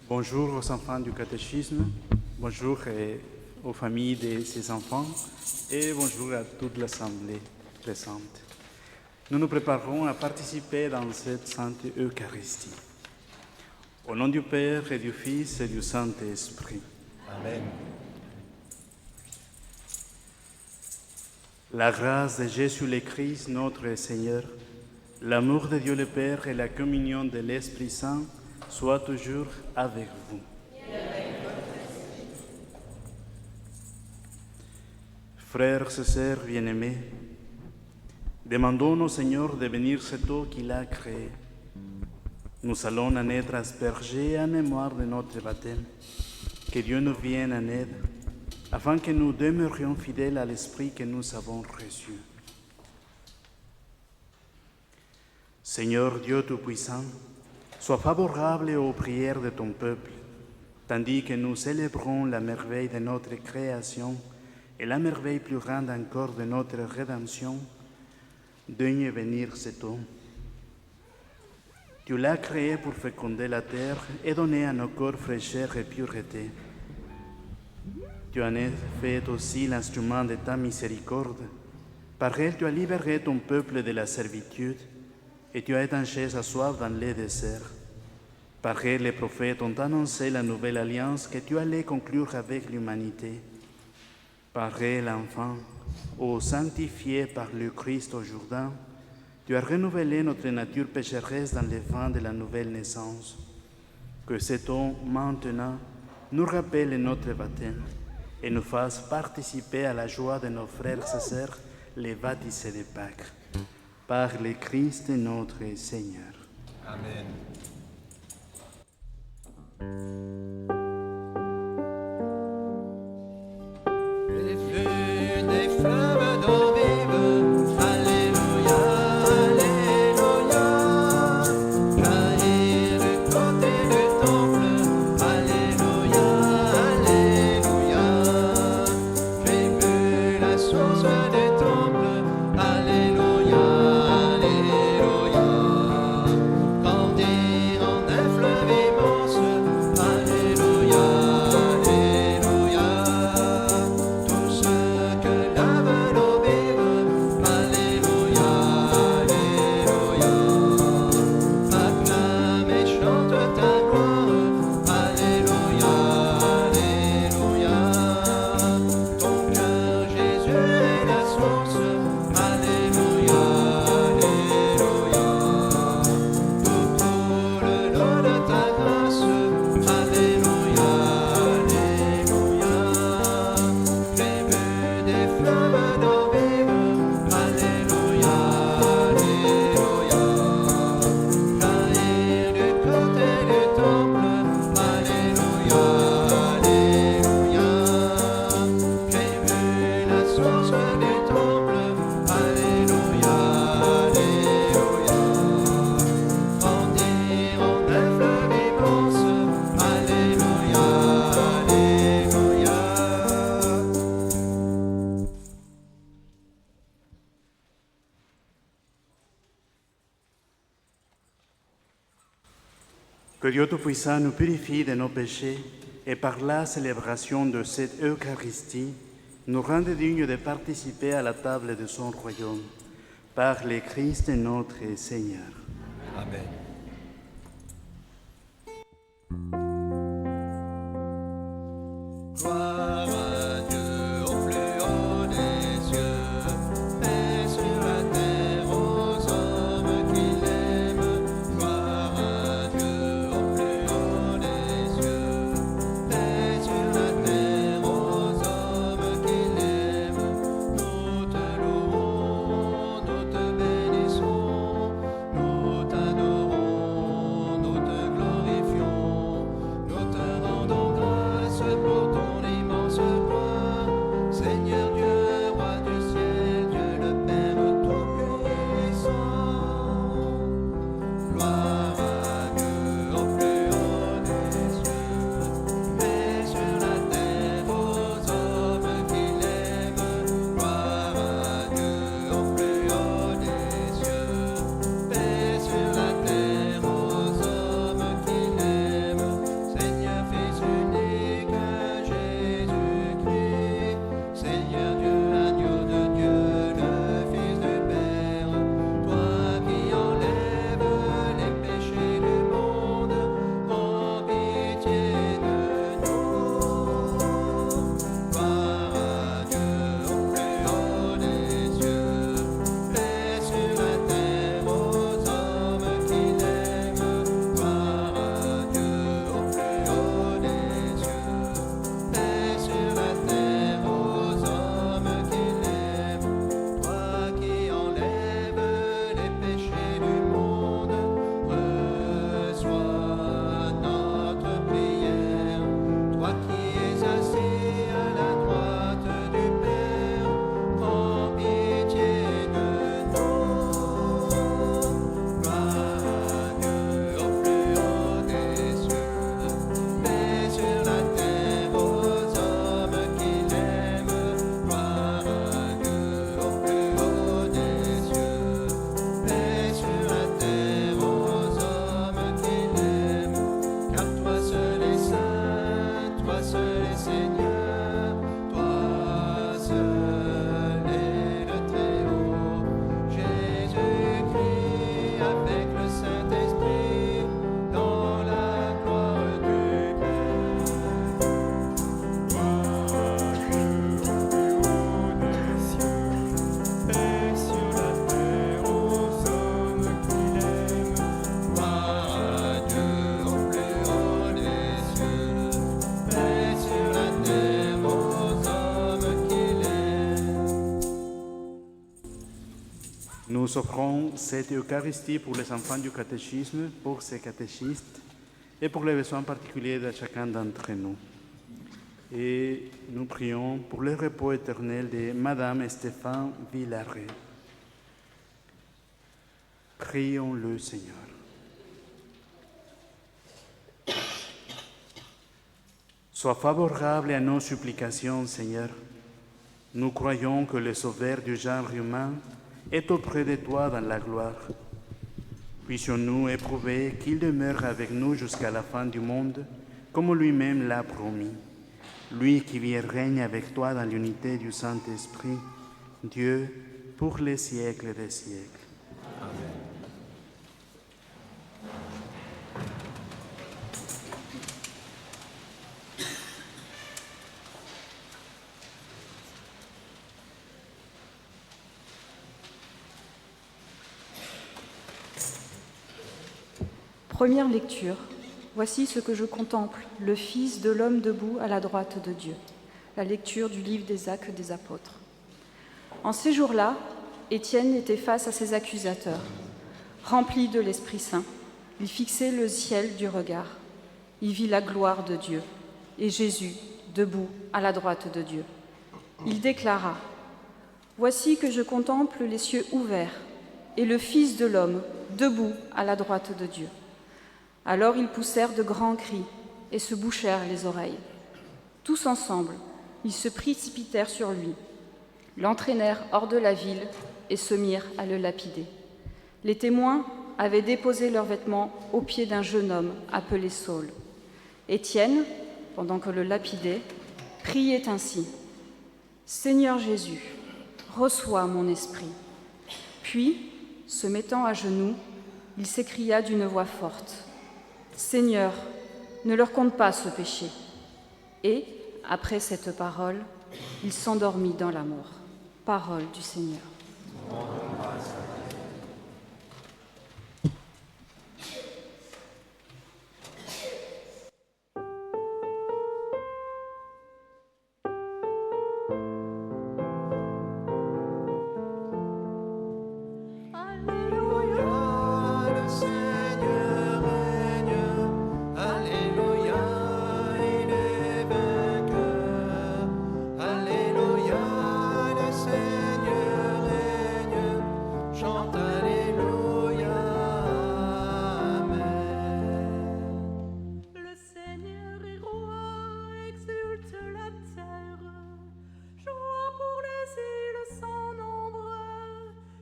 Bonjour aux enfants du catéchisme, bonjour aux familles de ces enfants et bonjour à toute l'Assemblée présente. Nous nous préparons à participer dans cette Sainte Eucharistie. Au nom du Père et du Fils et du Saint-Esprit. Amen. La grâce de Jésus le Christ, notre Seigneur, l'amour de Dieu le Père et la communion de l'Esprit Saint soient toujours avec vous. Frères et sœurs bien-aimés, demandons au Seigneur de bénir cette eau qu'il a créée. Nous allons en être aspergés en mémoire de notre baptême. Que Dieu nous vienne en aide, afin que nous demeurions fidèles à l'Esprit que nous avons reçu. Seigneur Dieu Tout-Puissant, sois favorable aux prières de ton peuple, tandis que nous célébrons la merveille de notre création et la merveille plus grande encore de notre rédemption. Daigne bénir cette eau. Tu l'as créée pour féconder la terre et donner à nos corps fraîcheur et pureté. Tu en as fait aussi l'instrument de ta miséricorde. Par elle, tu as libéré ton peuple de la servitude et tu as étanché sa soif dans les déserts. Par elle, les prophètes ont annoncé la nouvelle alliance que tu allais conclure avec l'humanité. Par elle, enfin, ô sanctifié par le Christ au Jourdain, tu as renouvelé notre nature pécheresse dans le vent de la nouvelle naissance. Que cet eau, maintenant, nous rappelle notre baptême et nous fasse participer à la joie de nos frères et sœurs, les baptisés de Pâques. Par le Christ notre Seigneur. Amen. Les flux des fleuves d'eau vive, Alléluia, Alléluia. Jaillir du côté du temple, Alléluia, Alléluia. J'ai vu la source du temple, Alléluia, Alléluia. Grandir en un fleuve immense, Alléluia, Alléluia. Tous ceux que lave l'eau vive, Alléluia, Alléluia. Acclame et chante ta gloire, Alléluia, Alléluia. Ton cœur, Jésus, est la source, Alléluia, Alléluia. Tout coule l'eau de ta grâce, Alléluia, Alléluia. J'ai vu des fleuves d'eau vive, Alléluia, Alléluia. Jaillir du côté du temple, Alléluia, Alléluia. J'ai vu la source du temple, Alléluia, Alléluia. Grandir en un fleuve immense, Alléluia, Alléluia. Que Dieu Tout-Puissant nous purifie de nos péchés et par la célébration de cette Eucharistie, nous rende dignes de participer à la table de son royaume. Par le Christ notre Seigneur. Amen. Gloire à Dieu au plus haut des cieux, paix sur la terre aux hommes qu'il aime. Gloire à Dieu au plus haut des cieux, paix sur la terre aux hommes qu'il aime. Nous te louons, nous te bénissons, nous t'adorons, nous te glorifions. Nous offrons cette Eucharistie pour les enfants du catéchisme, pour ces catéchistes et pour les besoins particuliers de chacun d'entre nous. Et nous prions pour le repos éternel de Madame Stéphane Villaret. Prions le Seigneur. Sois favorable à nos supplications, Seigneur. Nous croyons que le Sauveur du genre humain est auprès de toi dans la gloire. Puissions-nous éprouver qu'il demeure avec nous jusqu'à la fin du monde, comme lui-même l'a promis. Lui qui vit et règne avec toi dans l'unité du Saint-Esprit, Dieu, pour les siècles des siècles. Amen. Première lecture. Voici ce que je contemple, le Fils de l'homme debout à la droite de Dieu. La lecture du livre des Actes des Apôtres. En ces jours-là, Étienne était face à ses accusateurs. Rempli de l'Esprit Saint, il fixait le ciel du regard. Il vit la gloire de Dieu et Jésus debout à la droite de Dieu. Il déclara : « Voici que je contemple les cieux ouverts et le Fils de l'homme debout à la droite de Dieu. » Alors ils poussèrent de grands cris et se bouchèrent les oreilles. Tous ensemble, ils se précipitèrent sur lui, l'entraînèrent hors de la ville et se mirent à le lapider. Les témoins avaient déposé leurs vêtements aux pieds d'un jeune homme appelé Saul. Étienne, pendant que le lapidait, priait ainsi : « Seigneur Jésus, reçois mon esprit. » Puis, se mettant à genoux, il s'écria d'une voix forte : « Seigneur, ne leur compte pas ce péché. » Et, après cette parole, il s'endormit dans la mort. Parole du Seigneur.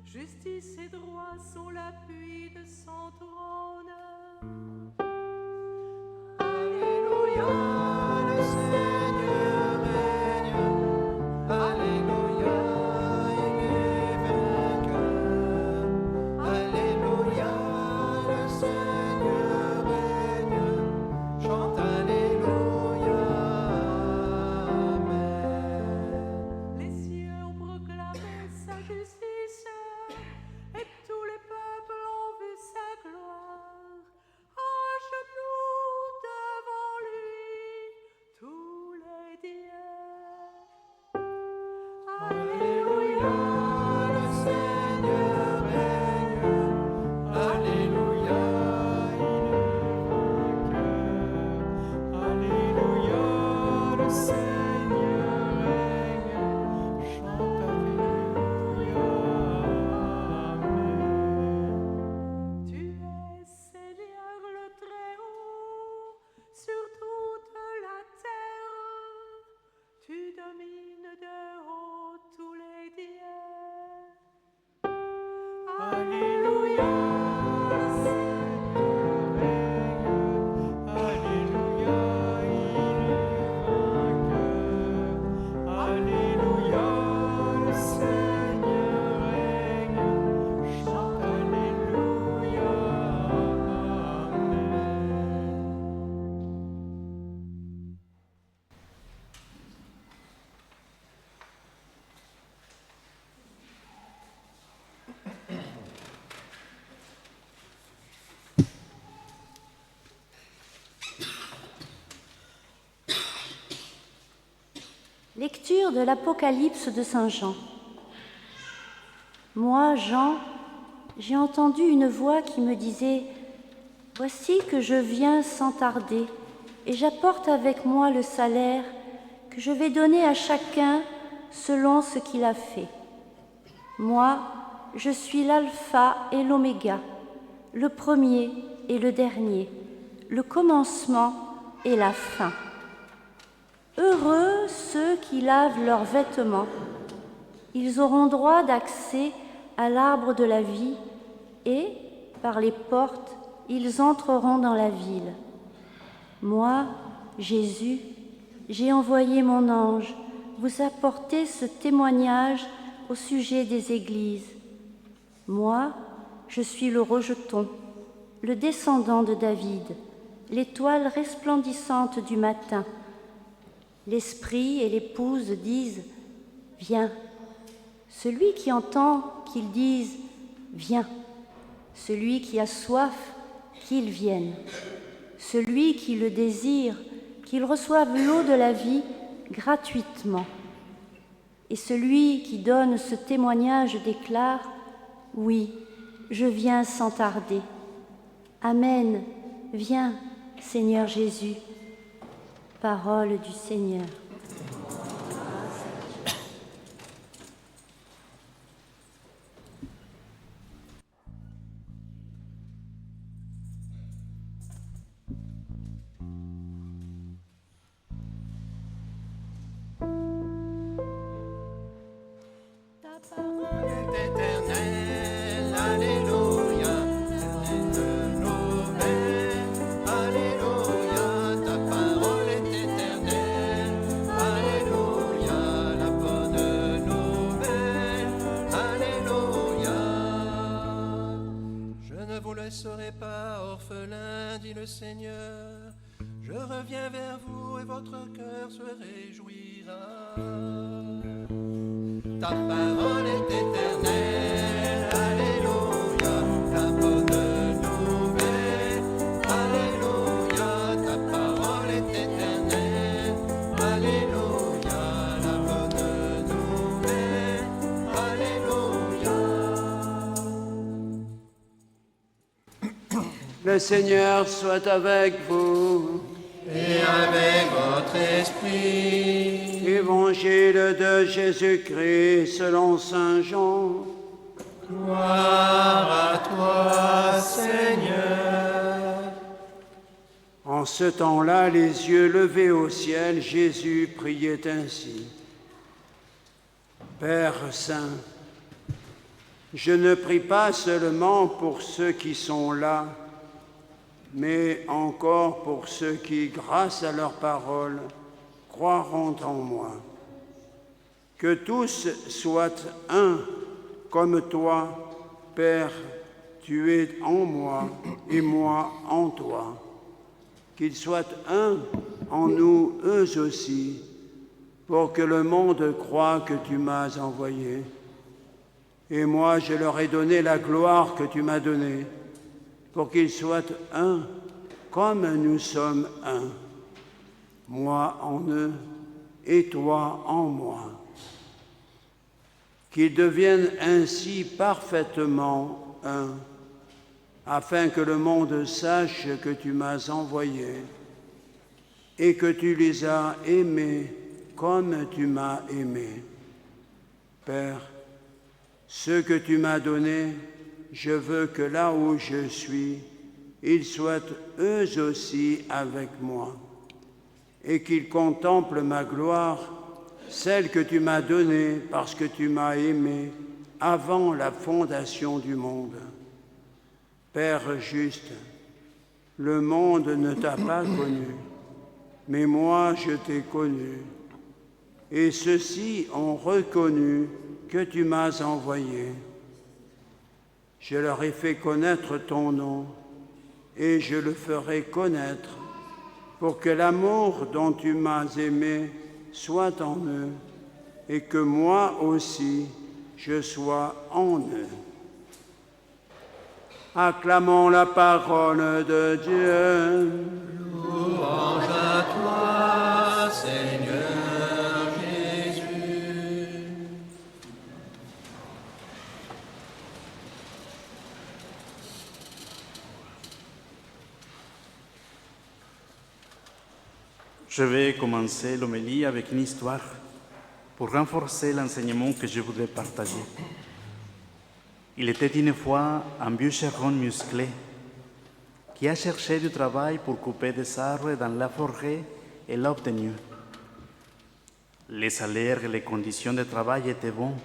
Justice et droit sont l'appui de son trône. Alléluia, le Seigneur règne. Alléluia, il est vainqueur. Alléluia, le Seigneur règne. Chante Alléluia, Amen. Les cieux ont proclamé sa justice. Et tous les peuples ont vu sa gloire. À genoux devant lui, tous les dieux. Alléluia, le Seigneur règne. Alléluia, il est vainqueur. Alléluia, le Seigneur règne. Chante Alléluia. Tu es Seigneur le Très-Haut, sur toute la terre. Tu domines de haut tous les dieux. Alléluia, le Seigneur règne. Alléluia, il est vainqueur. Alléluia, le Seigneur règne. Chante Alléluia, Amen. Lecture de l'Apocalypse de Saint Jean. Moi, Jean, j'ai entendu une voix qui me disait « Voici que je viens sans tarder, et j'apporte avec moi le salaire que je vais donner à chacun selon ce qu'il a fait. Moi, je suis l'alpha et l'oméga, le premier et le dernier, le commencement et la fin. Heureux ceux qui lavent leurs vêtements, ils auront droit d'accès à l'arbre de la vie et, par les portes, ils entreront dans la ville. Moi, Jésus, j'ai envoyé mon ange vous apporter ce témoignage au sujet des églises. Moi, je suis le rejeton, le descendant de David, l'étoile resplendissante du matin. L'esprit et l'épouse disent « Viens ». Celui qui entend qu'il dise « Viens ». Celui qui a soif, qu'il vienne. Celui qui le désire, qu'il reçoive l'eau de la vie gratuitement. Et celui qui donne ce témoignage déclare « Oui, je viens sans tarder. Amen, viens, Seigneur Jésus. » Parole du Seigneur. Serez pas orphelin, dit le Seigneur. Je reviens vers vous et votre cœur se réjouira. Ta parole est éternelle, alléluia, la bonne nouvelle, alléluia. Ta parole est éternelle, alléluia, la bonne nouvelle, alléluia. Le Seigneur soit avec vous. Et avec votre esprit. Évangile de Jésus-Christ selon saint Jean. Gloire à toi, Seigneur. En ce temps-là, les yeux levés au ciel, Jésus priait ainsi. Père saint, je ne prie pas seulement pour ceux qui sont là, mais encore pour ceux qui, grâce à leur parole, croiront en moi. Que tous soient un, comme toi, Père, tu es en moi et moi en toi. Qu'ils soient un en nous, eux aussi, pour que le monde croie que tu m'as envoyé. Et moi, je leur ai donné la gloire que tu m'as donnée, pour qu'ils soient un, comme nous sommes un, moi en eux et toi en moi. Qu'ils deviennent ainsi parfaitement un, afin que le monde sache que tu m'as envoyé et que tu les as aimés comme tu m'as aimé. Père, ce que tu m'as donné, je veux que là où je suis, ils soient eux aussi avec moi, et qu'ils contemplent ma gloire, celle que tu m'as donnée parce que tu m'as aimé avant la fondation du monde. Père juste, le monde ne t'a pas connu, mais moi je t'ai connu, et ceux-ci ont reconnu que tu m'as envoyé. Je leur ai fait connaître ton nom, et je le ferai connaître, pour que l'amour dont tu m'as aimé soit en eux, et que moi aussi je sois en eux. Acclamons la parole de Dieu. Louange à toi, Seigneur Jésus. Je vais commencer l'homélie avec une histoire pour renforcer l'enseignement que je voudrais partager. Il était une fois un bûcheron musclé qui a cherché du travail pour couper des arbres dans la forêt et l'a obtenu. Les salaires et les conditions de travail étaient bons.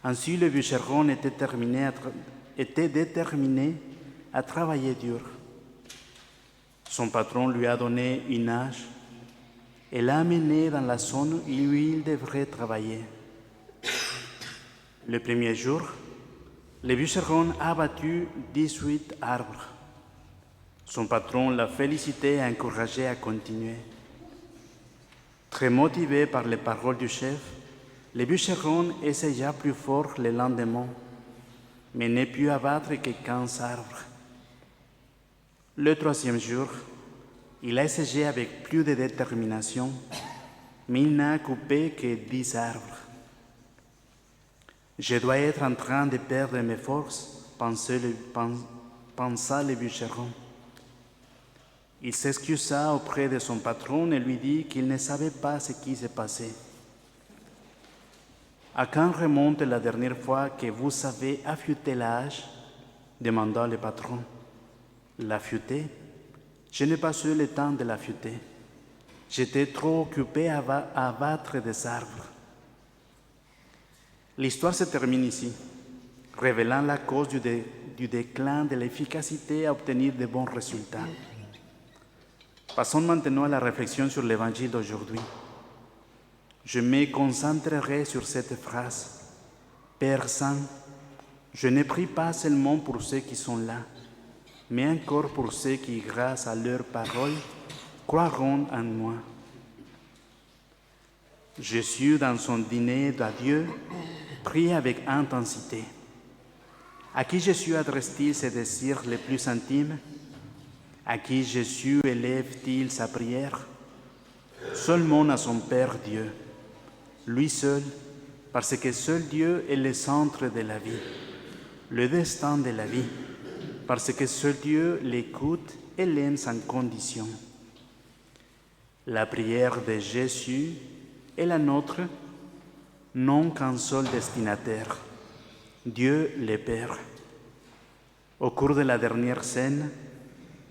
Ainsi, le bûcheron était déterminé à travailler dur. Son patron lui a donné une hache et l'a amené dans la zone où il devrait travailler. Le premier jour, le bûcheron a abattu 18 arbres. Son patron l'a félicité et encouragé à continuer. Très motivé par les paroles du chef, le bûcheron essaya plus fort le lendemain, mais ne put abattre que 15 arbres. Le troisième jour, il a essayé avec plus de détermination, mais il n'a coupé que 10 arbres. Je dois être en train de perdre mes forces, pensa le bûcheron. Il s'excusa auprès de son patron et lui dit qu'il ne savait pas ce qui s'est passé. À quand remonte la dernière fois que vous avez affûté la hache? Demanda le patron. L'affûter? Je n'ai pas eu le temps de l'affûter. J'étais trop occupé à abattre des arbres. L'histoire se termine ici, révélant la cause du déclin de l'efficacité à obtenir de bons résultats. Passons maintenant à la réflexion sur l'évangile d'aujourd'hui. Je me concentrerai sur cette phrase. Père Saint, je ne prie pas seulement pour ceux qui sont là, mais encore pour ceux qui, grâce à leur parole, croiront en moi. Jésus, dans son dîner d'adieu, prie avec intensité. À qui Jésus adresse-t-il ses désirs les plus intimes? À qui Jésus élève-t-il sa prière? Seulement à son Père Dieu, lui seul, parce que seul Dieu est le centre de la vie, le destin de la vie, parce que seul Dieu l'écoute et l'aime sans condition. La prière de Jésus est la nôtre, non qu'un seul destinataire, Dieu le Père. Au cours de la dernière scène,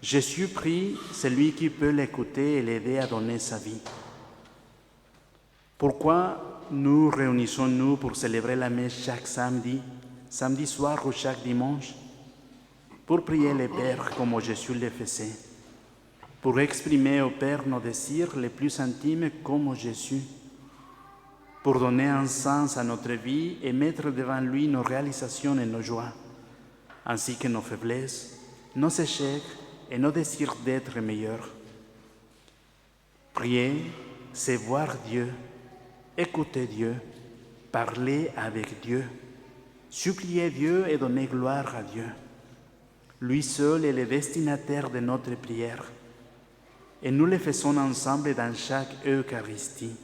Jésus prie celui qui peut l'écouter et l'aider à donner sa vie. Pourquoi nous réunissons-nous pour célébrer la messe chaque samedi soir ou chaque dimanche? Pour prier le Père comme Jésus le faisait, pour exprimer au Père nos désirs les plus intimes comme Jésus, pour donner un sens à notre vie et mettre devant lui nos réalisations et nos joies, ainsi que nos faiblesses, nos échecs et nos désirs d'être meilleurs. Prier, c'est voir Dieu, écouter Dieu, parler avec Dieu, supplier Dieu et donner gloire à Dieu. Lui seul est le destinataire de notre prière et nous le faisons ensemble dans chaque Eucharistie.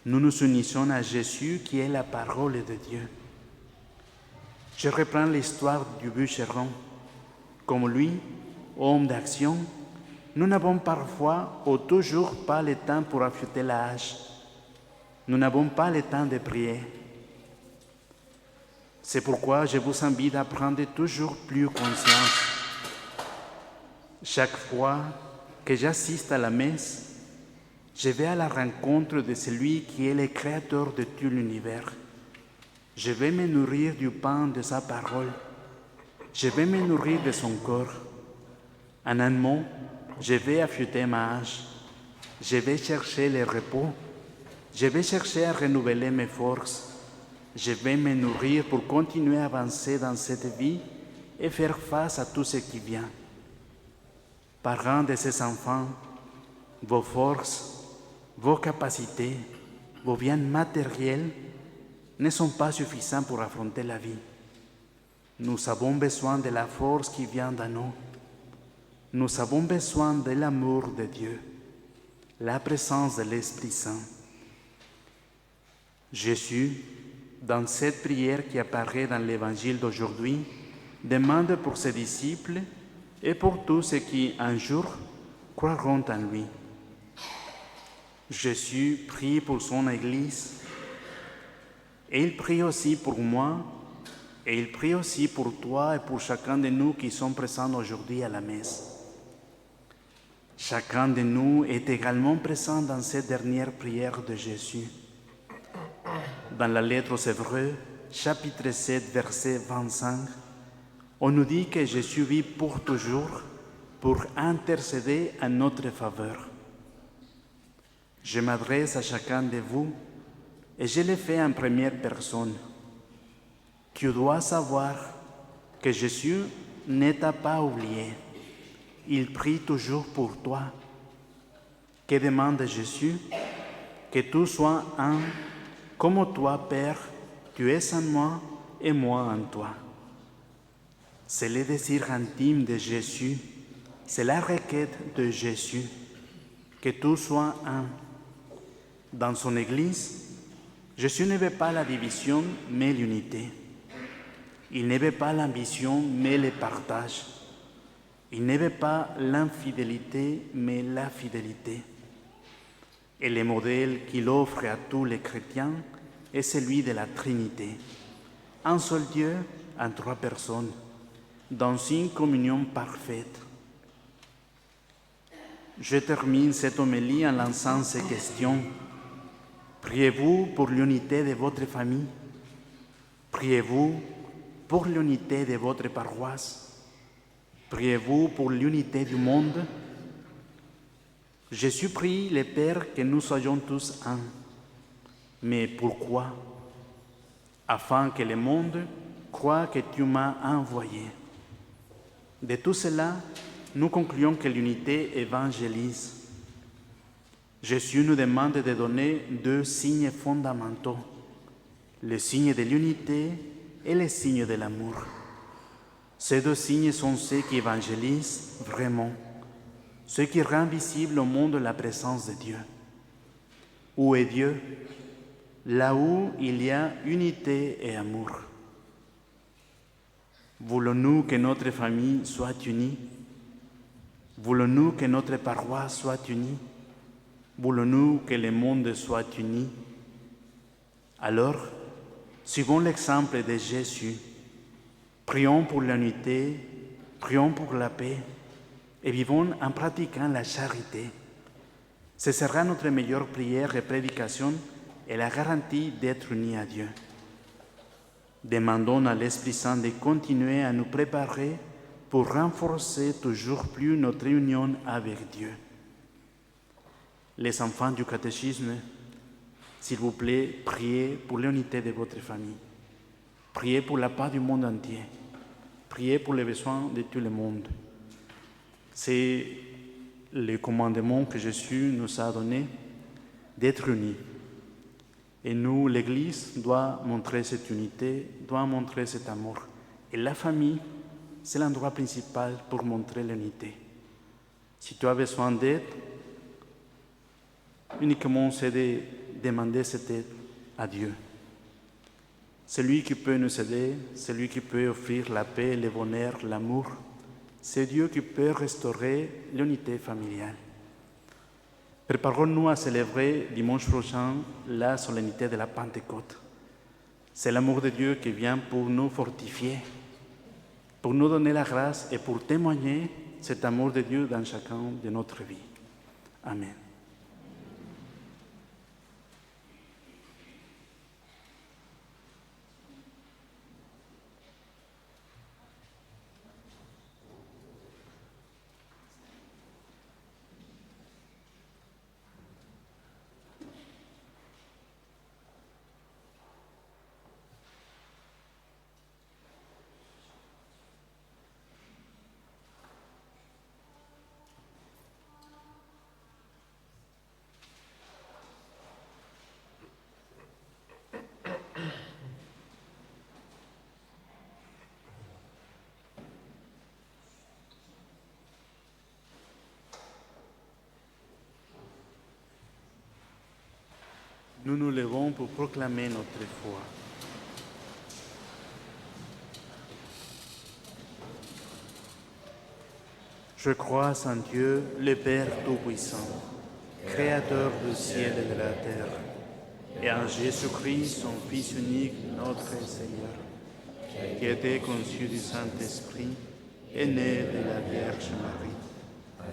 Nous nous unissons à Jésus qui est la parole de Dieu. Je reprends l'histoire du bûcheron. Comme lui, homme d'action, nous n'avons parfois ou toujours pas le temps pour affûter la hache. Nous n'avons pas le temps de prier. C'est pourquoi je vous invite à prendre toujours plus conscience. Chaque fois que j'assiste à la messe, je vais à la rencontre de celui qui est le créateur de tout l'univers. Je vais me nourrir du pain de sa parole. Je vais me nourrir de son corps. En un mot, je vais affûter ma hache. Je vais chercher le repos. Je vais chercher à renouveler mes forces. Je vais me nourrir pour continuer à avancer dans cette vie et faire face à tout ce qui vient. Parents de ces enfants, vos forces, vos capacités, vos biens matériels ne sont pas suffisants pour affronter la vie. Nous avons besoin de la force qui vient d'en nous. Nous avons besoin de l'amour de Dieu, la présence de l'Esprit Saint. Jésus, dans cette prière qui apparaît dans l'Évangile d'aujourd'hui, demande pour ses disciples et pour tous ceux qui, un jour, croiront en lui. Jésus prie pour son Église et il prie aussi pour moi et il prie aussi pour toi et pour chacun de nous qui sont présents aujourd'hui à la messe. Chacun de nous est également présent dans cette dernière prière de Jésus. Dans la lettre aux Hébreux, chapitre 7, verset 25, on nous dit que Jésus vit pour toujours pour intercéder en notre faveur. Je m'adresse à chacun de vous et je le fais en première personne. Tu dois savoir que Jésus ne t'a pas oublié. Il prie toujours pour toi. Que demande Jésus? Que tu sois un, comme toi, Père, tu es en moi et moi en toi. C'est le désir intime de Jésus, c'est la requête de Jésus, que tu sois un. Dans son Église, Jésus ne veut pas la division, mais l'unité. Il ne veut pas l'ambition, mais le partage. Il ne veut pas l'infidélité, mais la fidélité. Et le modèle qu'il offre à tous les chrétiens est celui de la Trinité. Un seul Dieu en trois personnes, dans une communion parfaite. Je termine cette homélie en lançant ces questions. Priez-vous pour l'unité de votre famille? Priez-vous pour l'unité de votre paroisse? Priez-vous pour l'unité du monde? Jésus prie le Père que nous soyons tous un. Mais pourquoi? Afin que le monde croie que tu m'as envoyé. De tout cela, nous concluons que l'unité évangélise. Jésus nous demande de donner deux signes fondamentaux, le signe de l'unité et le signe de l'amour. Ces deux signes sont ceux qui évangélisent vraiment, ceux qui rendent visible au monde la présence de Dieu. Où est Dieu? Là où il y a unité et amour. Voulons-nous que notre famille soit unie? Voulons-nous que notre paroisse soit unie? Voulons-nous que le monde soit uni? Alors, suivons l'exemple de Jésus. Prions pour l'unité, prions pour la paix et vivons en pratiquant la charité. Ce sera notre meilleure prière et prédication et la garantie d'être unis à Dieu. Demandons à l'Esprit Saint de continuer à nous préparer pour renforcer toujours plus notre union avec Dieu. Les enfants du catéchisme, s'il vous plaît, priez pour l'unité de votre famille. Priez pour la paix du monde entier. Priez pour les besoins de tout le monde. C'est le commandement que Jésus nous a donné d'être unis. Et nous, l'Église, doit montrer cette unité, doit montrer cet amour. Et la famille, c'est l'endroit principal pour montrer l'unité. Si tu as besoin d'aide, uniquement c'est de demander cette aide à Dieu. C'est lui qui peut nous aider, c'est lui qui peut offrir la paix, le bonheur, l'amour. C'est Dieu qui peut restaurer l'unité familiale. Préparons-nous à célébrer dimanche prochain la solennité de la Pentecôte. C'est l'amour de Dieu qui vient pour nous fortifier, pour nous donner la grâce et pour témoigner cet amour de Dieu dans chacun de notre vie. Amen. Nous nous levons pour proclamer notre foi. Je crois en Dieu, le Père Tout-Puissant, Créateur du ciel et de la terre, et en Jésus-Christ, son Fils unique, notre Seigneur, qui était conçu du Saint-Esprit, est né de la Vierge Marie,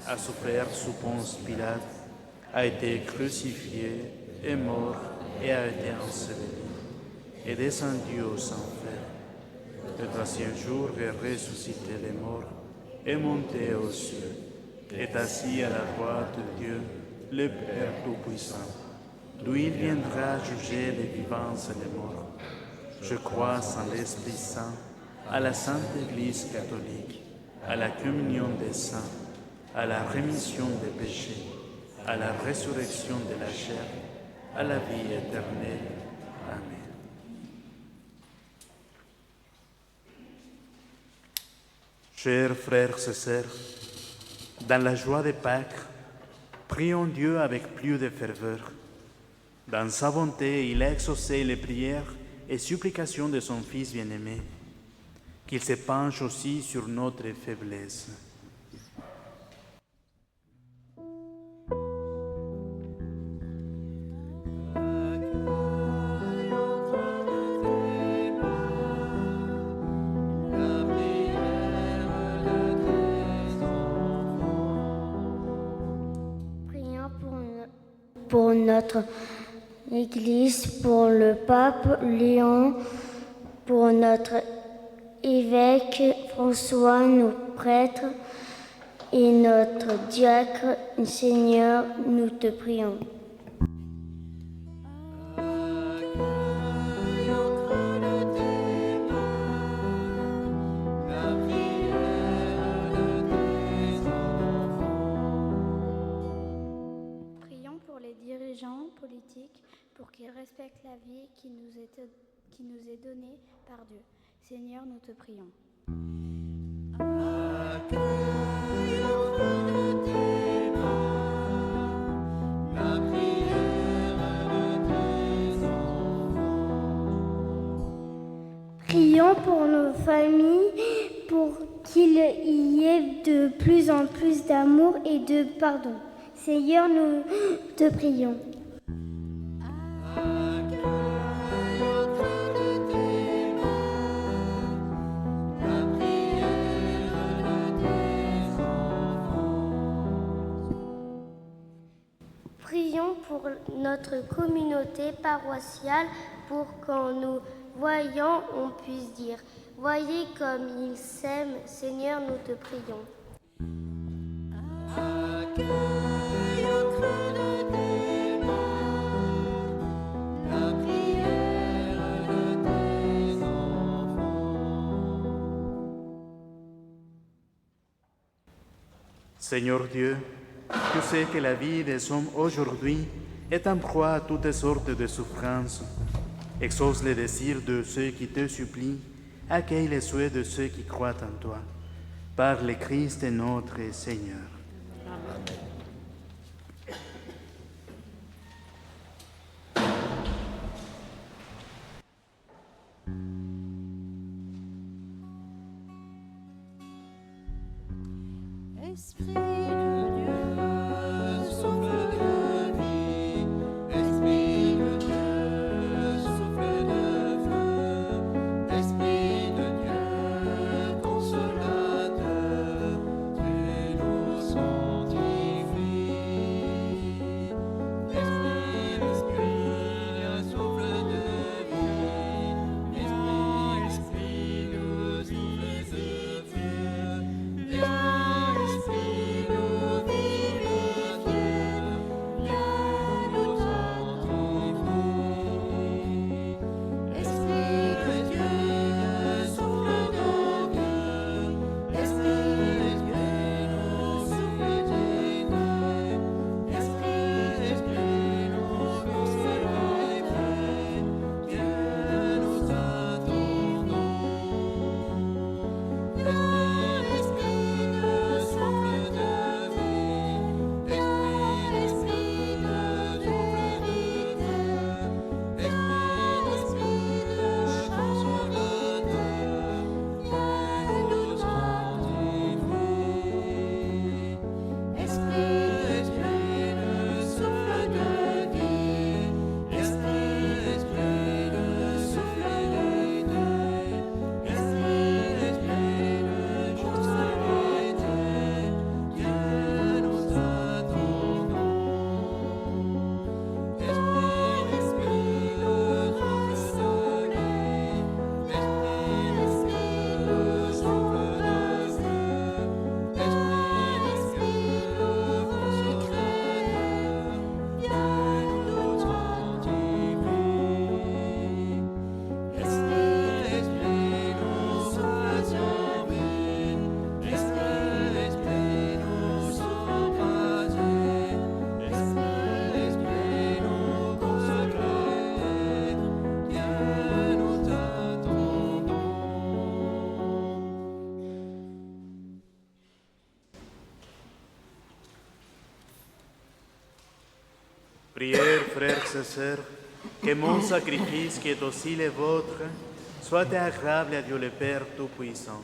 a souffert sous Ponce Pilate, a été crucifié, est mort et a été enseveli, est descendu aux enfers. Le troisième jour est ressuscité les morts, est monté aux cieux, est assis à la droite de Dieu, le Père Tout-Puissant. D'où il viendra juger les vivants et les morts. Je crois en l'Esprit Saint, à la Sainte Église catholique, à la communion des saints, à la rémission des péchés, à la résurrection de la chair, à la vie éternelle. Amen. Chers frères et sœurs, dans la joie de Pâques, prions Dieu avec plus de ferveur. Dans sa bonté, il a exaucé les prières et supplications de son Fils bien-aimé, qu'il se penche aussi sur notre faiblesse. Pour notre Église, pour le pape Léon, pour notre évêque François, nos prêtres et notre diacre. Seigneur, nous te prions. Politiques pour qu'ils respectent la vie qui nous est donnée par Dieu. Seigneur, nous te prions. Prions pour nos familles, pour qu'il y ait de plus en plus d'amour et de pardon. Seigneur, nous te prions. Prions pour notre communauté paroissiale, pour qu'en nous voyant, on puisse dire « Voyez comme ils s'aiment, Seigneur, nous te prions. » Seigneur Dieu, tu sais que la vie des hommes aujourd'hui est en proie à toutes sortes de souffrances. Exauce les désirs de ceux qui te supplient, accueille les souhaits de ceux qui croient en toi. Par le Christ notre Seigneur. Esprit de Dieu, souffle de vie, Esprit de Dieu, souffle de feu, Esprit de Dieu, consolateur, tu nous sanctifies. Esprit, souffle de vie, Esprit, nous souffle de feu, Esprit, Prière, frères et sœurs, que mon sacrifice, qui est aussi le vôtre, soit agréable à Dieu le Père Tout-Puissant.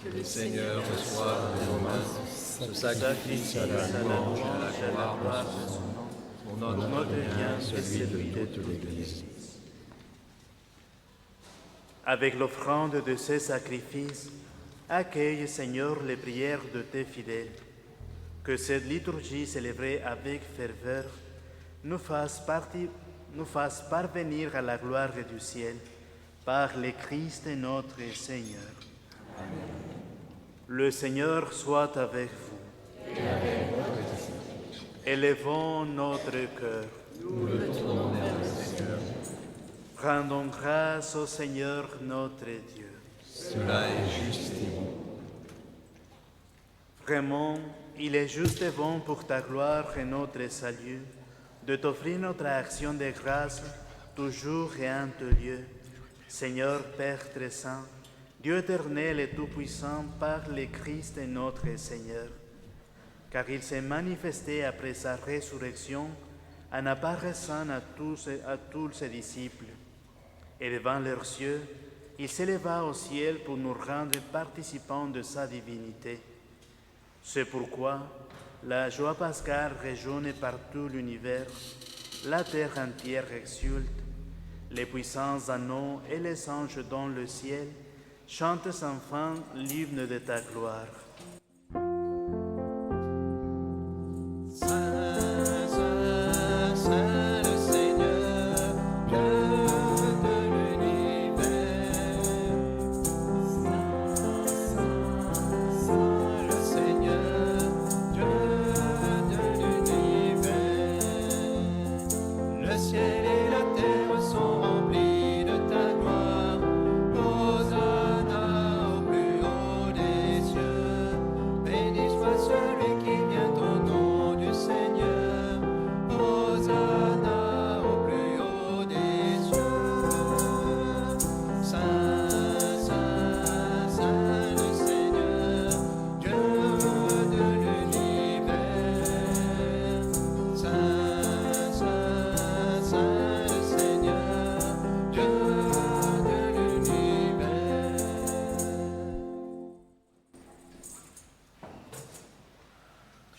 Que le Seigneur reçoive de vos mains ce sacrifice à la louange et à la gloire de son nom, pour notre bien et celui de toute l'Église. Avec l'offrande de ces sacrifices, accueille, Seigneur, les prières de tes fidèles. Que cette liturgie célébrée avec ferveur nous fasse parvenir à la gloire du ciel par le Christ notre Seigneur. Amen. Le Seigneur soit avec vous. Et avec votre esprit. Élevons notre cœur. Nous le tournons vers le Seigneur. Rendons grâce au Seigneur notre Dieu. Cela est juste et bon. Vraiment, il est juste et bon pour ta gloire et notre salut de t'offrir notre action de grâce toujours et en tout lieu. Seigneur Père très saint, Dieu éternel et tout-puissant par le Christ notre Seigneur, car il s'est manifesté après sa résurrection en apparaissant à tous ses disciples. Et devant leurs yeux, il s'éleva au ciel pour nous rendre participants de sa divinité. C'est pourquoi la joie pascale résonne par tout l'univers, la terre entière exulte, les puissants anneaux et les anges dans le ciel chantent sans fin l'hymne de ta gloire.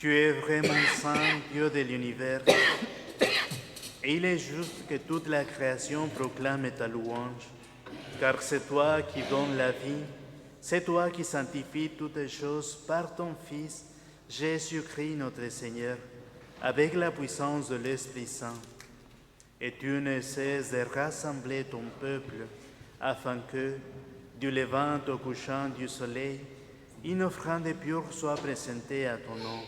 Tu es vraiment saint, Dieu de l'univers, et il est juste que toute la création proclame ta louange, car c'est toi qui donnes la vie, c'est toi qui sanctifies toutes choses par ton Fils, Jésus-Christ notre Seigneur, avec la puissance de l'Esprit Saint. Et tu ne cesses de rassembler ton peuple, afin que, du levant au couchant du soleil, une offrande pure soit présentée à ton nom.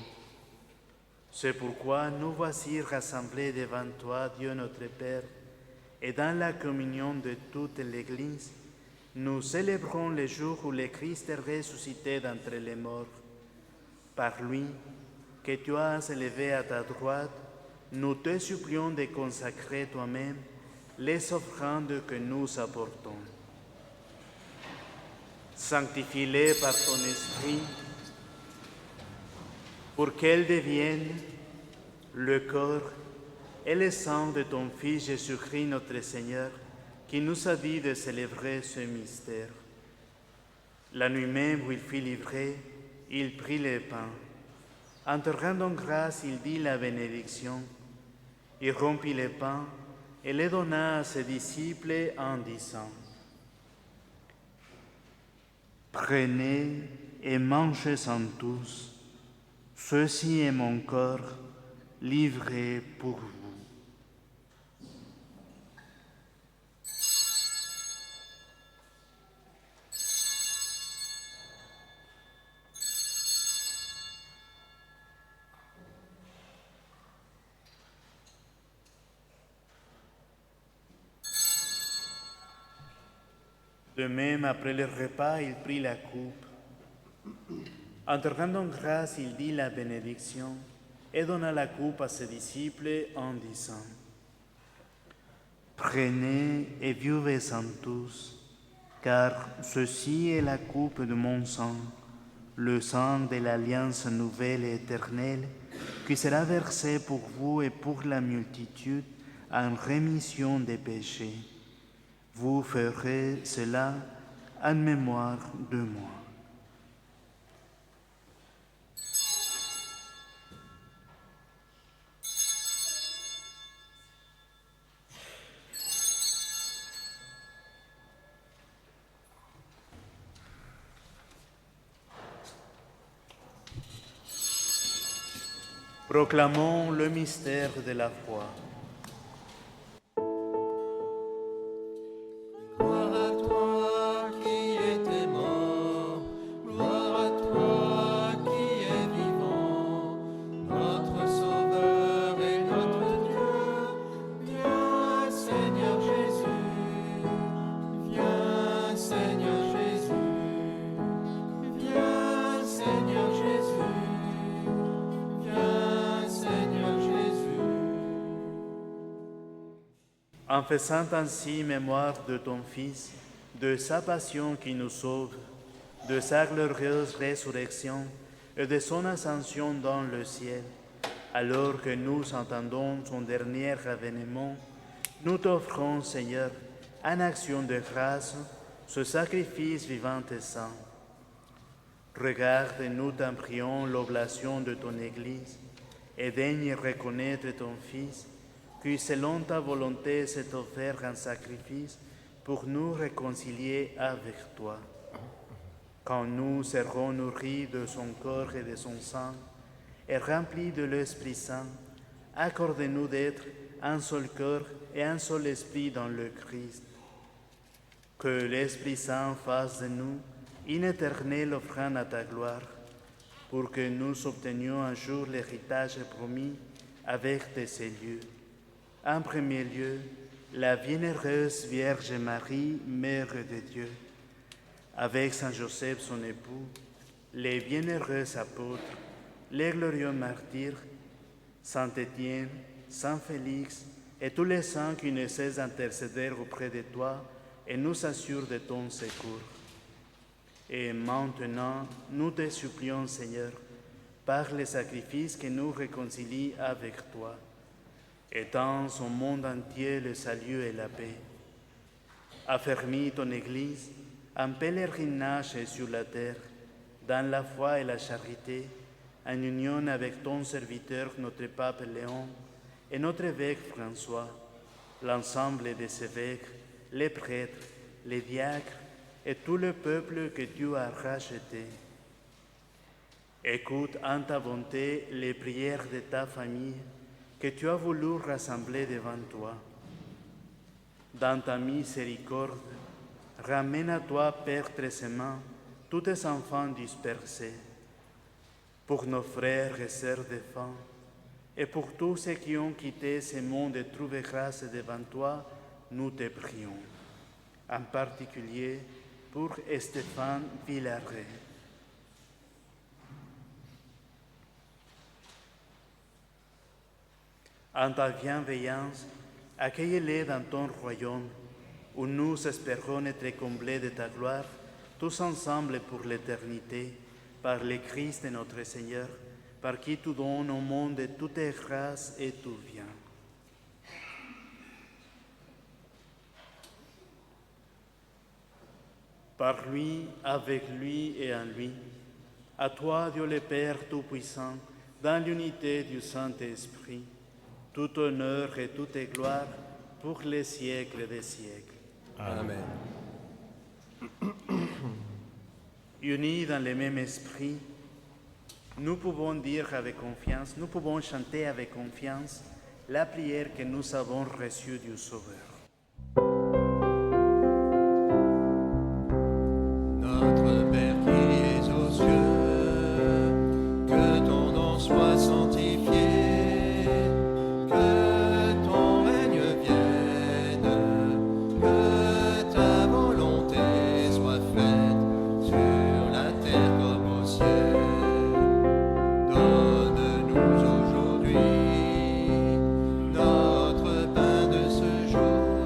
C'est pourquoi nous voici rassemblés devant toi, Dieu notre Père, et dans la communion de toute l'Église, nous célébrons le jour où le Christ est ressuscité d'entre les morts. Par lui, que tu as élevé à ta droite, nous te supplions de consacrer toi-même les offrandes que nous apportons. Sanctifie-les par ton Esprit, pour qu'elles deviennent le corps et le sang de ton Fils Jésus-Christ notre Seigneur, qui nous a dit de célébrer ce mystère. La nuit même où il fut livré, il prit le pain. En te rendant grâce, il dit la bénédiction. Il rompit le pain et le donna à ses disciples en disant: Prenez et mangez-en tous. Ceci est mon corps livré pour vous. De même, après le repas, il prit la coupe. En te rendant grâce, il dit la bénédiction et donna la coupe à ses disciples en disant: Prenez et buvez-en tous, car ceci est la coupe de mon sang, le sang de l'alliance nouvelle et éternelle, qui sera versé pour vous et pour la multitude en rémission des péchés. Vous ferez cela en mémoire de moi. Proclamons le mystère de la foi. Gloire à toi qui étais mort, gloire à toi qui es vivant, notre Sauveur et notre Dieu. Viens Seigneur Jésus, viens Seigneur Jésus, viens Seigneur Jésus, viens Seigneur Jésus. En faisant ainsi mémoire de ton Fils, de sa passion qui nous sauve, de sa glorieuse résurrection et de son ascension dans le ciel, alors que nous entendons son dernier avènement, nous t'offrons, Seigneur, en action de grâce, ce sacrifice vivant et saint. Regarde, nous t'en prions, l'oblation de ton Église, et daigne reconnaître ton Fils, qui, selon ta volonté, s'est offert en sacrifice pour nous réconcilier avec toi. Quand nous serons nourris de son corps et de son sang, et remplis de l'Esprit Saint, accorde-nous d'être un seul corps et un seul esprit dans le Christ. Que l'Esprit Saint fasse de nous une éternelle offrande à ta gloire, pour que nous obtenions un jour l'héritage promis avec tes lieux. En premier lieu, la bienheureuse Vierge Marie, Mère de Dieu, avec Saint Joseph son époux, les bienheureux apôtres, les glorieux martyrs, Saint Étienne, Saint Félix et tous les saints qui ne cessent d'intercéder auprès de toi et nous assurent de ton secours. Et maintenant, nous te supplions, Seigneur, par les sacrifices que nous réconcilient avec toi, étends au monde entier le salut et la paix. Affermis ton Église en pèlerinage sur la terre, dans la foi et la charité, en union avec ton serviteur, notre pape Léon, et notre évêque François, l'ensemble des évêques, les prêtres, les diacres et tout le peuple que tu as racheté. Écoute en ta bonté les prières de ta famille que tu as voulu rassembler devant toi. Dans ta miséricorde, ramène à toi, Père très aimant, tous tes enfants dispersés. Pour nos frères et sœurs défunts, et pour tous ceux qui ont quitté ce monde et trouvé grâce devant toi, nous te prions. En particulier pour Stéphane Villaret. En ta bienveillance, accueille-les dans ton royaume, où nous espérons être comblés de ta gloire, tous ensemble pour l'éternité, par le Christ notre Seigneur, par qui tu donnes au monde toutes tes grâces et tout bien. Par lui, avec lui et en lui, à toi, Dieu le Père Tout-Puissant, dans l'unité du Saint-Esprit, tout honneur et toute gloire pour les siècles des siècles. Amen. Unis dans le même esprit, nous pouvons dire avec confiance, nous pouvons chanter avec confiance la prière que nous avons reçue du Sauveur. Notre Père qui es aux cieux, que ton nom soit sanctifié, que ton règne vienne, que ta volonté soit faite sur la terre comme au ciel. Donne-nous aujourd'hui notre pain de ce jour.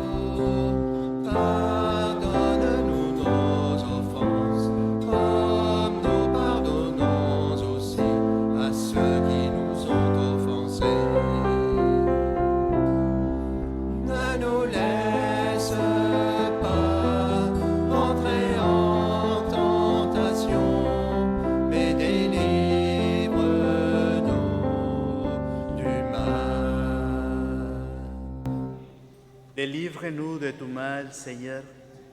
Délivre-nous de tout mal, Seigneur,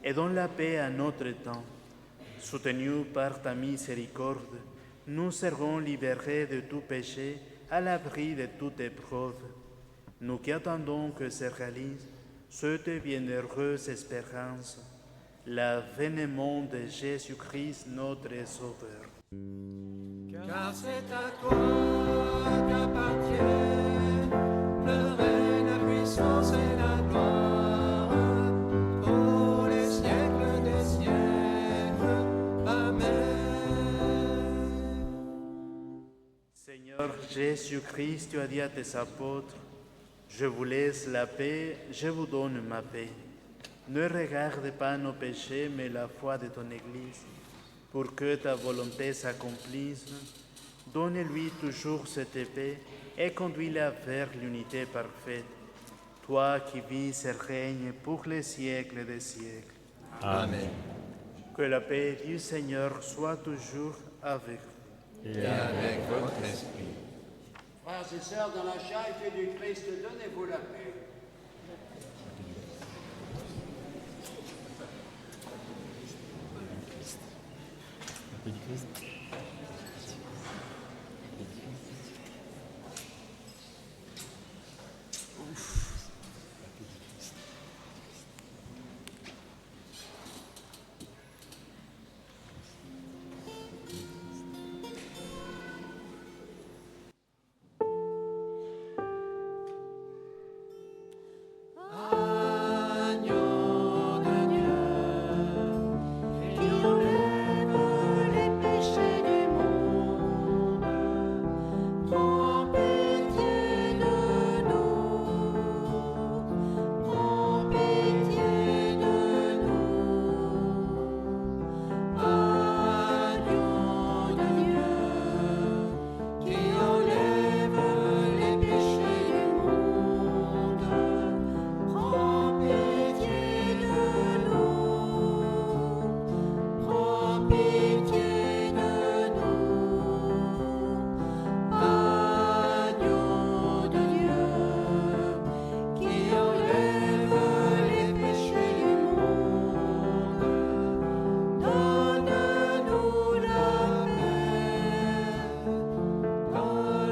et donne la paix à notre temps. Soutenus par ta miséricorde, nous serons libérés de tout péché, à l'abri de toute épreuve. Nous qui attendons que se réalise cette bienheureuse espérance, l'avènement de Jésus-Christ, notre Sauveur. Car c'est à toi qu'appartient le règne, la puissance et la gloire pour les siècles des siècles. Amen. Seigneur Jésus-Christ, tu as dit à tes apôtres, je vous laisse la paix, je vous donne ma paix. Ne regarde pas nos péchés, mais la foi de ton Église. Pour que ta volonté s'accomplisse, donne-lui toujours cette paix et conduis-la vers l'unité parfaite. Toi qui vis et règnes pour les siècles des siècles. Amen. Que la paix du Seigneur soit toujours avec vous. Et avec votre esprit. Frères et sœurs, dans la charité du Christ, donnez-vous la paix. Agneau de Dieu, qui enlève les péchés du monde, prends pitié de nous, prends pitié de nous. Agneau de Dieu, qui enlève les péchés du monde, prends pitié de nous, prends pitié de nous. Agneau de Dieu, qui enlève les péchés du monde, donne-nous la paix,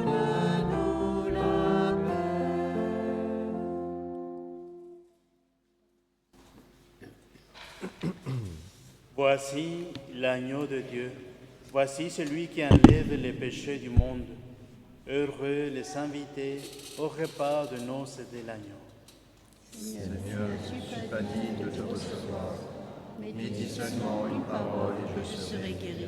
donne-nous la paix. Voici l'agneau de Dieu. Voici celui qui enlève les péchés du monde. Heureux les invités au repas de noces de l'agneau. Seigneur, je ne suis pas digne de te recevoir, mais dis seulement une parole et je serai guéri.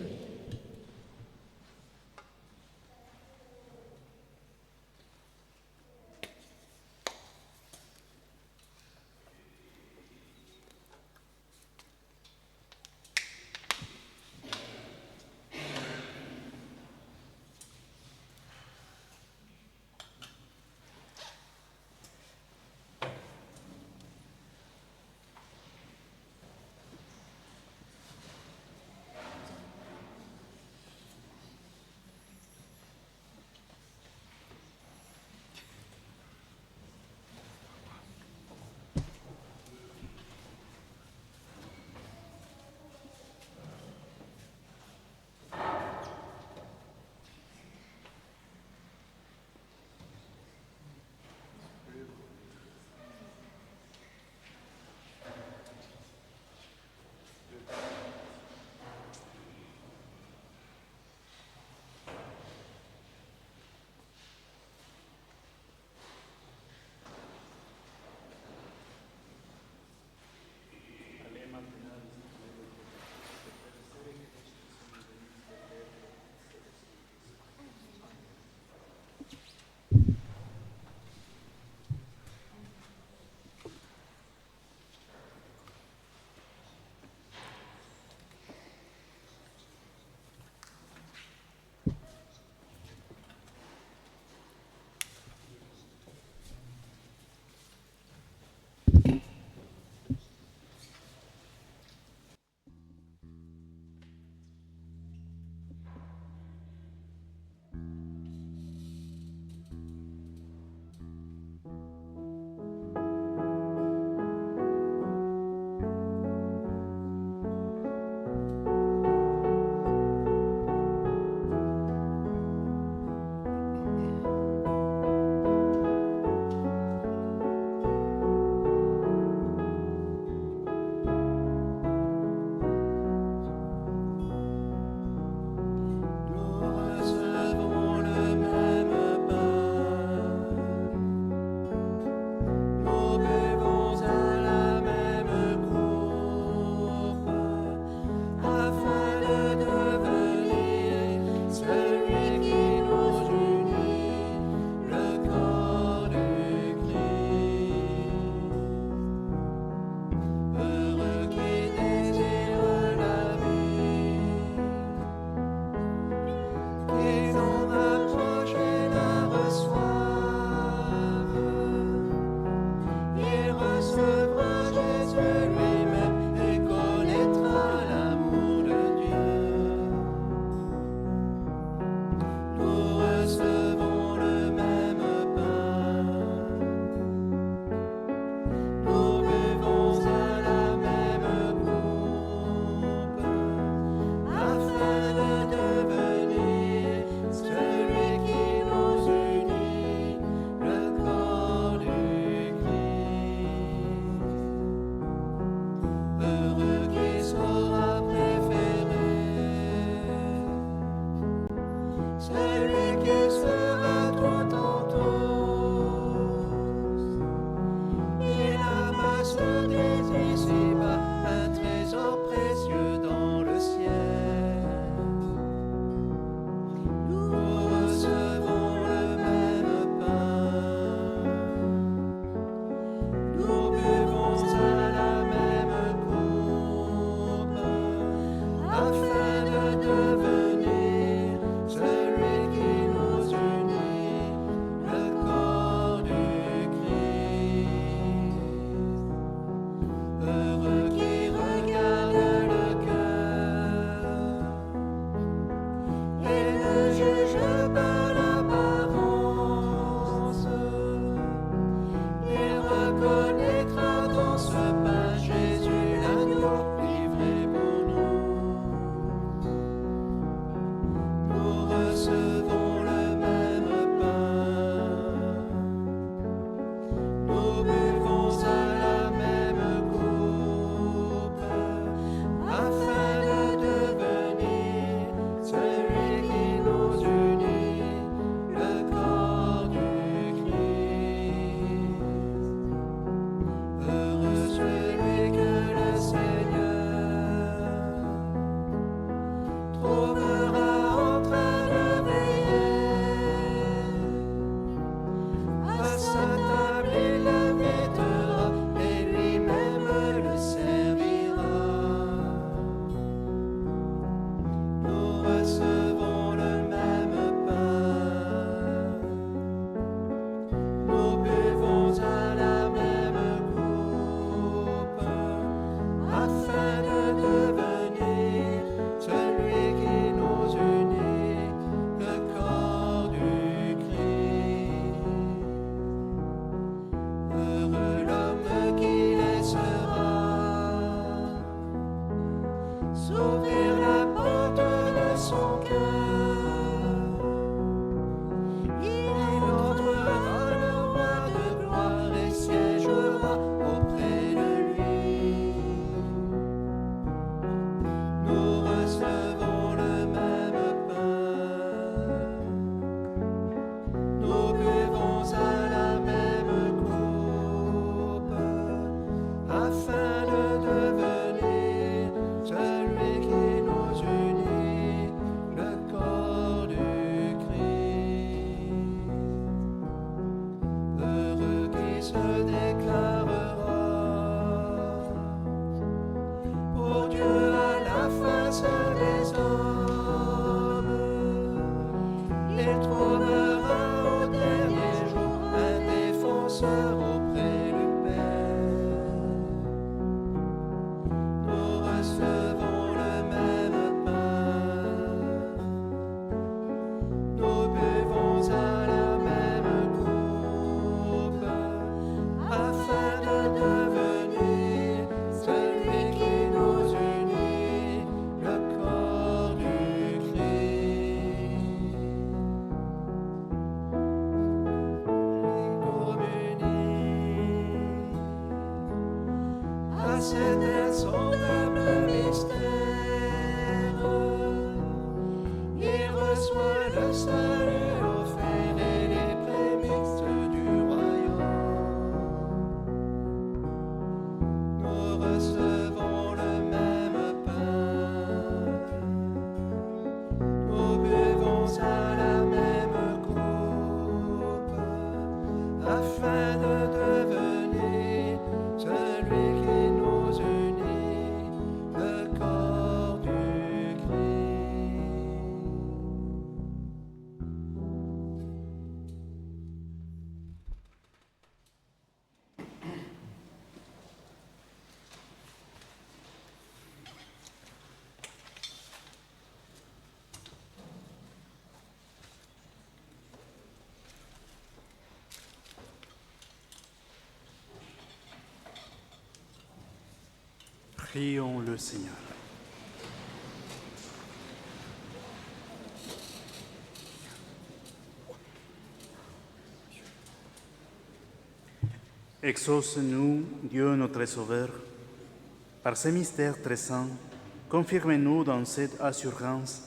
se déclarera. Pour Dieu à la face des hommes, il trouvera au dernier jour un défenseur auprès du Père. Nous recevons le même pain, nous buvons à la même coupe, afin de devenir celui qui nous unit, le corps du Christ. Communie à cet insondable mystère, il reçoit le salut offert et les prémices du royaume. Nous recevons le même pain, nous buvons à la même coupe, afin de devenir celui qui nous unit, le corps du Christ. Prions le Seigneur. Exauce-nous, Dieu notre Sauveur, par ces mystères très saints, confirme-nous dans cette assurance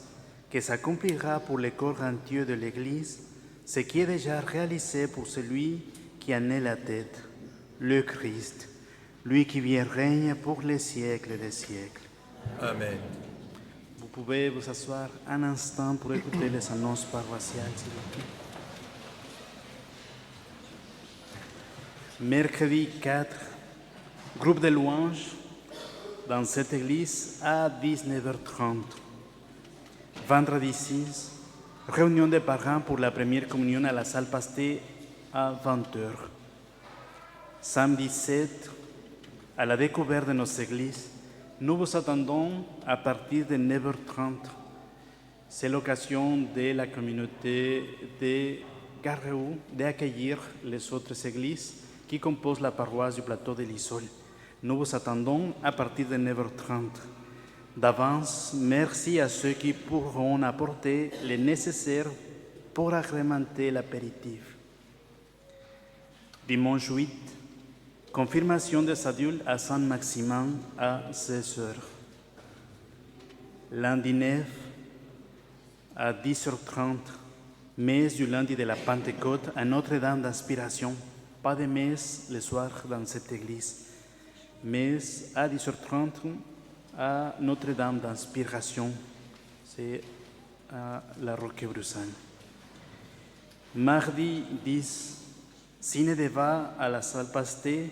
que s'accomplira pour le corps entier de l'Église ce qui est déjà réalisé pour celui qui en est la tête, le Christ, lui qui vient règne pour les siècles des siècles. Amen. Vous pouvez vous asseoir un instant pour écouter les annonces paroissiales, s'il vous plaît. Mercredi 4, groupe de louanges dans cette église à 19h30. Vendredi 6, réunion des parents pour la première communion à la salle Pasté à 20h. Samedi 7, à la découverte de nos églises, nous vous attendons à partir de 9h30. C'est l'occasion de la communauté de Garreau d'accueillir les autres églises qui composent la paroisse du plateau de l'Isole. Nous vous attendons à partir de 9h30. D'avance, merci à ceux qui pourront apporter le nécessaire pour agrémenter l'apéritif. Dimanche 8, confirmation des adultes à Saint-Maximin à 16h. Lundi 9, à 10h30, messe du lundi de la Pentecôte à Notre-Dame d'Inspiration. Pas de messe le soir dans cette église. Messe à 10h30 à Notre-Dame d'Inspiration. C'est à la Roquebrune. Mardi 10, ciné-débat à la salle Pasté.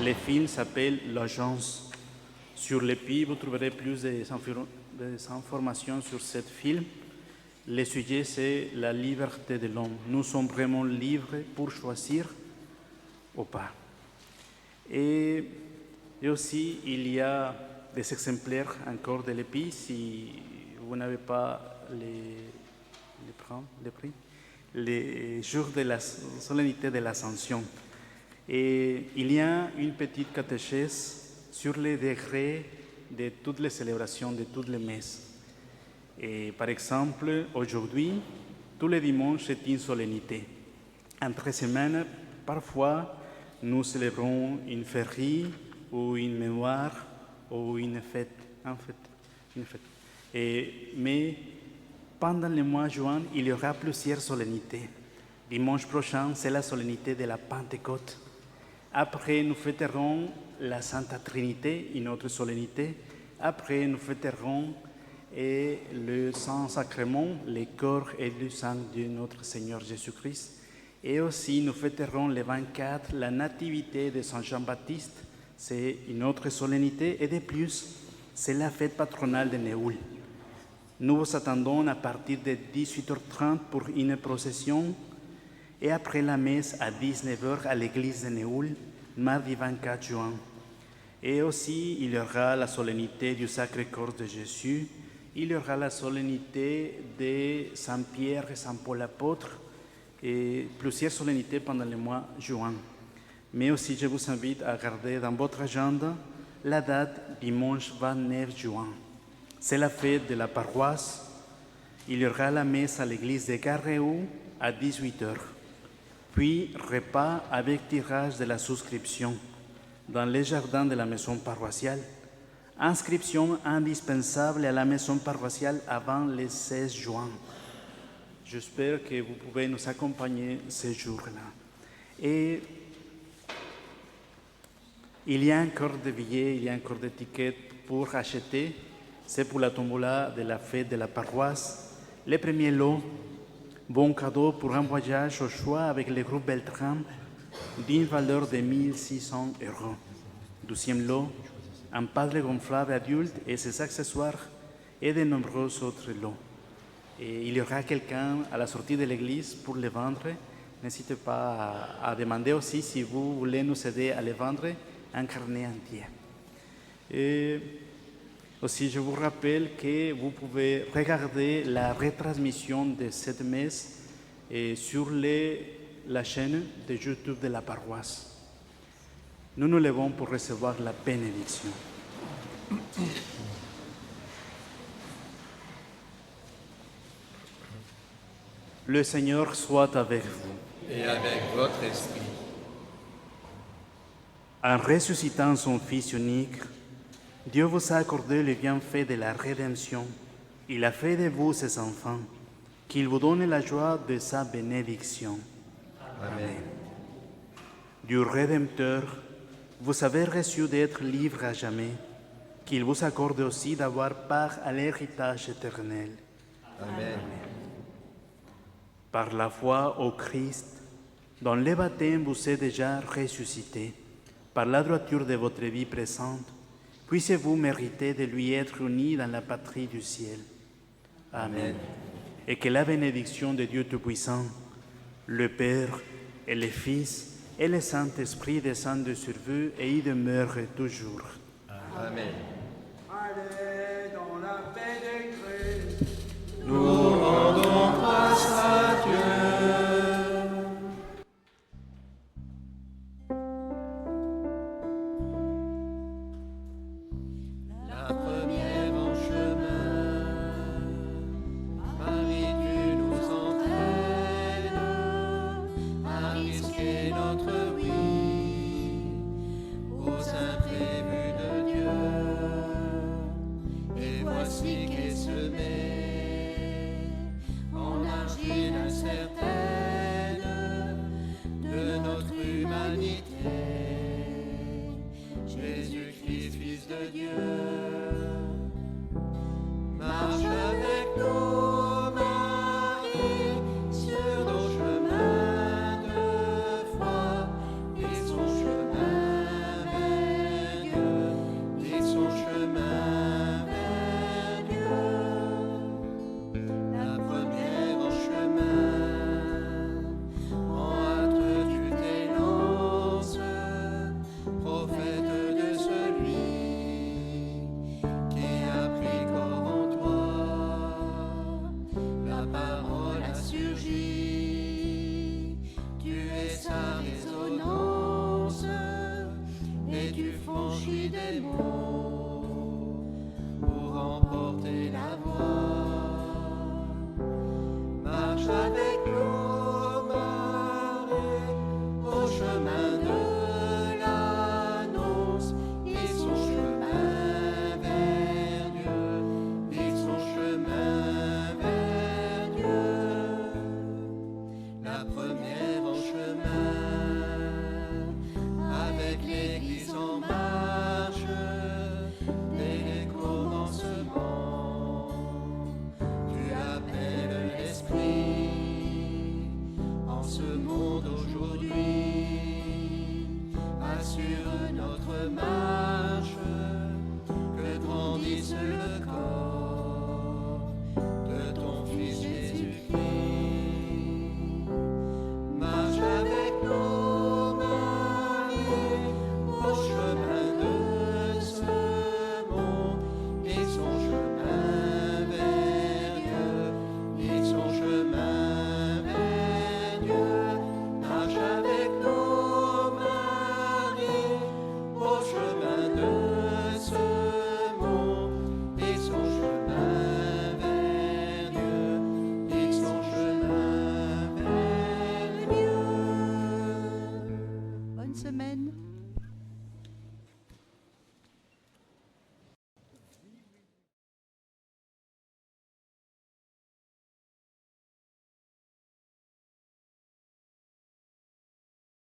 Le film s'appelle L'Agence. Sur l'EPI, vous trouverez plus d'informations sur ce film. Le sujet, c'est la liberté de l'homme. Nous sommes vraiment libres pour choisir ou pas. Et aussi, il y a des exemplaires encore de l'EPI si vous n'avez pas les prix, les jours de la solennité de l'Ascension. Et il y a une petite catéchèse sur les degrés de toutes les célébrations, de toutes les messes. Et par exemple, aujourd'hui, tous les dimanches, c'est une solennité. Entre semaines, parfois, nous célébrons une féerie ou une mémoire ou une fête. Mais pendant le mois de juin, il y aura plusieurs solennités. Dimanche prochain, c'est la solennité de la Pentecôte. Après, nous fêterons la Sainte Trinité, une autre solennité. Après, nous fêterons le Saint-Sacrement, le corps et le sang de notre Seigneur Jésus-Christ. Et aussi, nous fêterons le 24 la nativité de Saint Jean-Baptiste. C'est une autre solennité. Et de plus, c'est la fête patronale de Néoul. Nous vous attendons à partir de 18h30 pour une procession et après la messe à 19h à l'église de Néoul, mardi 24 juin. Et aussi, il y aura la solennité du Sacré-Cœur de Jésus. Il y aura la solennité de Saint-Pierre et Saint-Paul apôtres et plusieurs solennités pendant le mois de juin. Mais aussi, je vous invite à garder dans votre agenda la date dimanche 29 juin. C'est la fête de la paroisse. Il y aura la messe à l'église de Garréou à 18h. Puis, repas avec tirage de la souscription dans les jardins de la maison paroissiale. Inscription indispensable à la maison paroissiale avant le 16 juin. J'espère que vous pouvez nous accompagner ce jour-là. Et il y a encore des billets, il y a encore des tickets pour acheter. C'est pour la tombola de la fête de la paroisse. Le premier lot, bon cadeau pour un voyage au choix avec le groupe Beltram d'une valeur de 1 600 €. Deuxième lot, un padre gonflable adulte et ses accessoires et de nombreux autres lots. Et il y aura quelqu'un à la sortie de l'église pour les vendre. N'hésitez pas à demander aussi si vous voulez nous aider à les vendre un carnet entier. Et aussi, je vous rappelle que vous pouvez regarder la retransmission de cette messe sur la chaîne de YouTube de la paroisse. Nous nous levons pour recevoir la bénédiction. Le Seigneur soit avec vous. Et avec votre esprit. En ressuscitant son Fils unique, Dieu vous a accordé le bienfait de la rédemption. Il a fait de vous ses enfants, qu'il vous donne la joie de sa bénédiction. Amen. Du Rédempteur, vous avez reçu d'être libre à jamais, qu'il vous accorde aussi d'avoir part à l'héritage éternel. Amen. Par la foi au Christ, dans le baptême vous êtes déjà ressuscité, par la droiture de votre vie présente, puissiez-vous mériter de lui être unis dans la patrie du ciel. Amen. Et que la bénédiction de Dieu Tout-Puissant, le Père et le Fils et le Saint-Esprit descendent sur vous et y demeurent toujours. Amen. Allez dans la paix de Christ. Nous rendons grâce à Dieu. La première en chemin, Marie, tu nous entraînes à risquer notre oui aux imprévus de Dieu. Et voici qu'est semé en argile incertaine de notre humanité. Jésus-Christ, Fils de Dieu, marche avec nous, Marie, sur nos chemins de foi, et son chemin vers Dieu, et son chemin vers Dieu. La première en chemin, en hâte tu t'élances, prophète de celui qui a pris corps en toi. La parole a surgi, tu es sa résonance, et tu franchis des mots pour emporter la voix. Marche avec nous, Marie, au chemin de l'annonce, et son chemin vers Dieu, et son chemin vers Dieu. La première en chemin, avec l'Église en marche, assure notre marche, que grandisse le